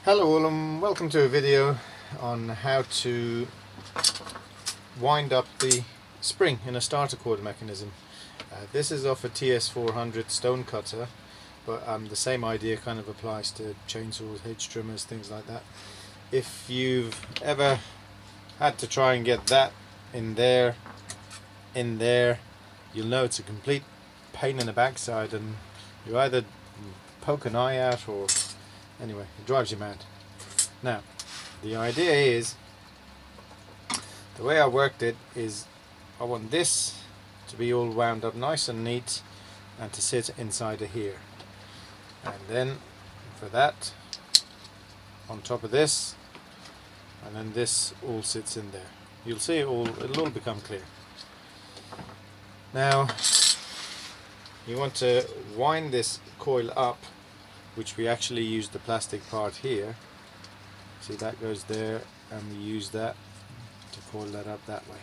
Hello all and welcome to a video on how to wind up the spring in a starter cord mechanism. This is off a TS400 stone cutter, but the same idea kind of applies to chainsaws, hedge trimmers, things like that. If you've ever had to try and get that in there, you'll know it's a complete pain in the backside, and you either poke an eye out or anyway, it drives you mad. Now, the idea is, the way I worked it is, I want this to be all wound up nice and neat and to sit inside of here. And then for that, on top of this, and then this all sits in there. You'll see it'll all become clear. Now, you want to wind this coil up, which we actually use the plastic part here. See, that goes there, and we use that to coil that up that way.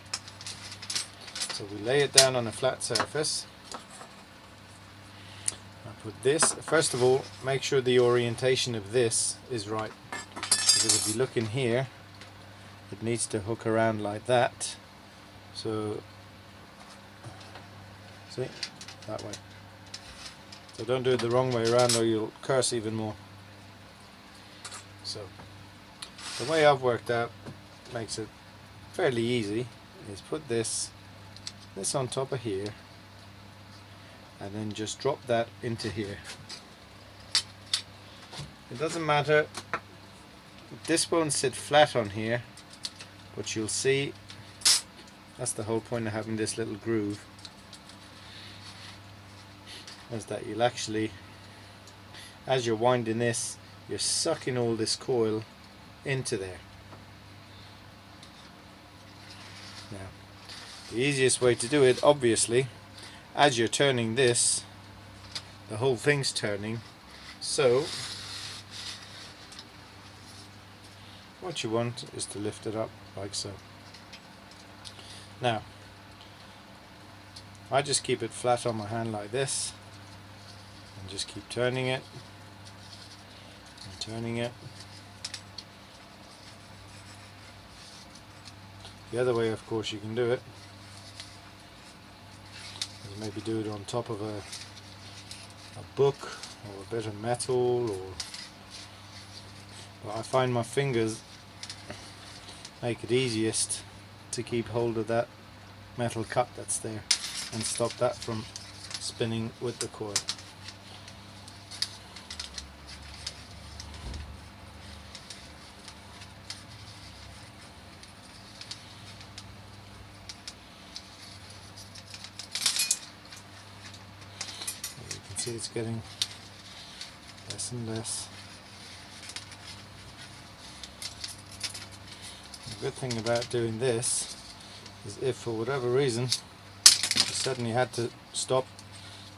So we lay it down on a flat surface. I put this, first of all, make sure the orientation of this is right, because if you look in here, it needs to hook around like that. So, see, that way. So don't do it the wrong way around or you'll curse even more. So the way I've worked out makes it fairly easy, is put this on top of here and then just drop that into here. It doesn't matter, this won't sit flat on here, but you'll see that's the whole point of having this little groove, is that you'll actually, as you're winding this, you're sucking all this coil into there. Now, the easiest way to do it, obviously, as you're turning this, the whole thing's turning, so what you want is to lift it up like so. Now, I just keep it flat on my hand like this, and just keep turning it and turning it. The other way, of course, you can do it is maybe do it on top of a book or a bit of metal, or but I find my fingers make it easiest to keep hold of that metal cup that's there and stop that from spinning with the coil. You can see it's getting less and less. The good thing about doing this is, if for whatever reason you suddenly had to stop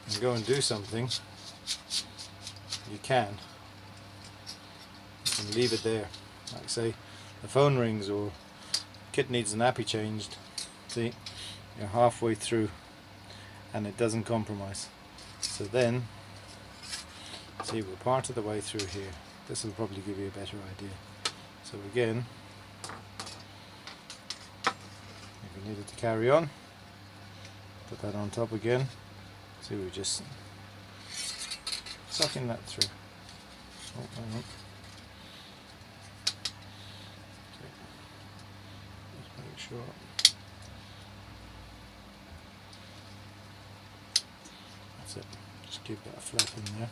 and go and do something, you can leave it there. Like say the phone rings or kid needs a nappy changed, see, you're halfway through and it doesn't compromise. So then, see, we're part of the way through here. This will probably give you a better idea. So again, if we needed to carry on, put that on top again. See, we're just sucking that through. Oh, hang on. Okay. Just make sure. That's it. Just keep that flat in there.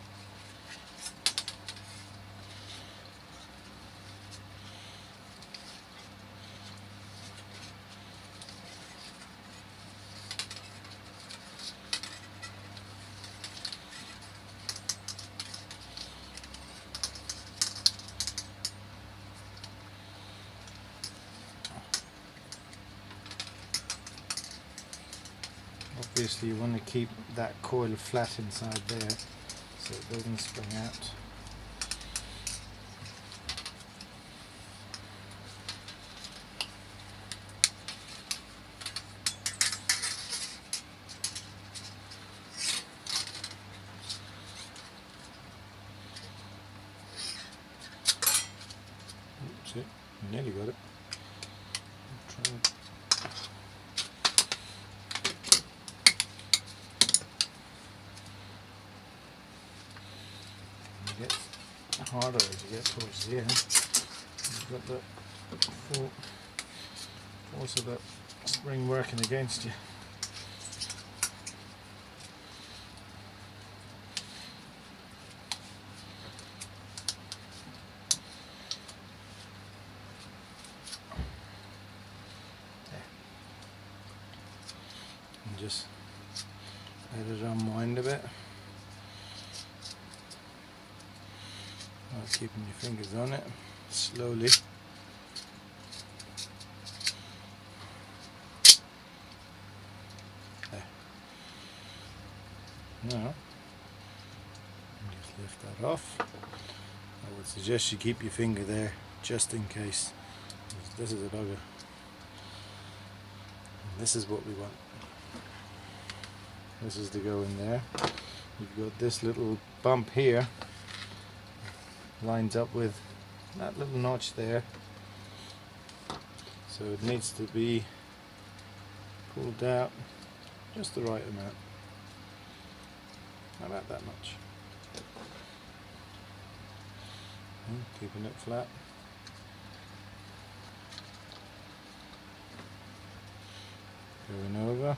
Obviously you want to keep that coil flat inside there so it doesn't spring out. Nearly got it. Try it. It gets harder as you get towards the end. You've got the full force of that spring working against you. And just let it unwind a bit. While keeping your fingers on it slowly. There. Now, just lift that off. I would suggest you keep your finger there just in case. This is a bugger. And this is what we want. This is to go in there. You've got this little bump here, lines up with that little notch there, so it needs to be pulled out just the right amount, about that much. And keeping it flat. Going over.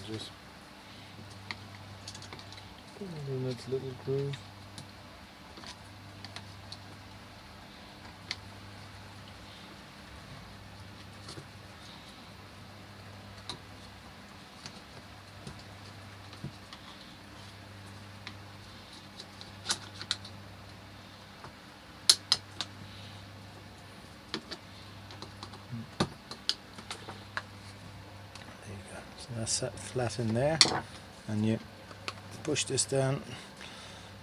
Just put it in its little groove. So that's set flat in there, and you push this down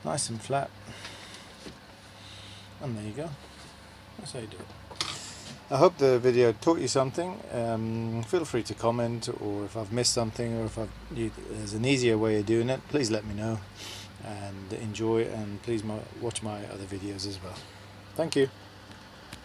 nice and flat, and there you go. That's how you do it. I hope the video taught you something. Feel free to comment, or if I've missed something, or if there's an easier way of doing it, please let me know, and enjoy, and please watch my other videos as well. Thank you.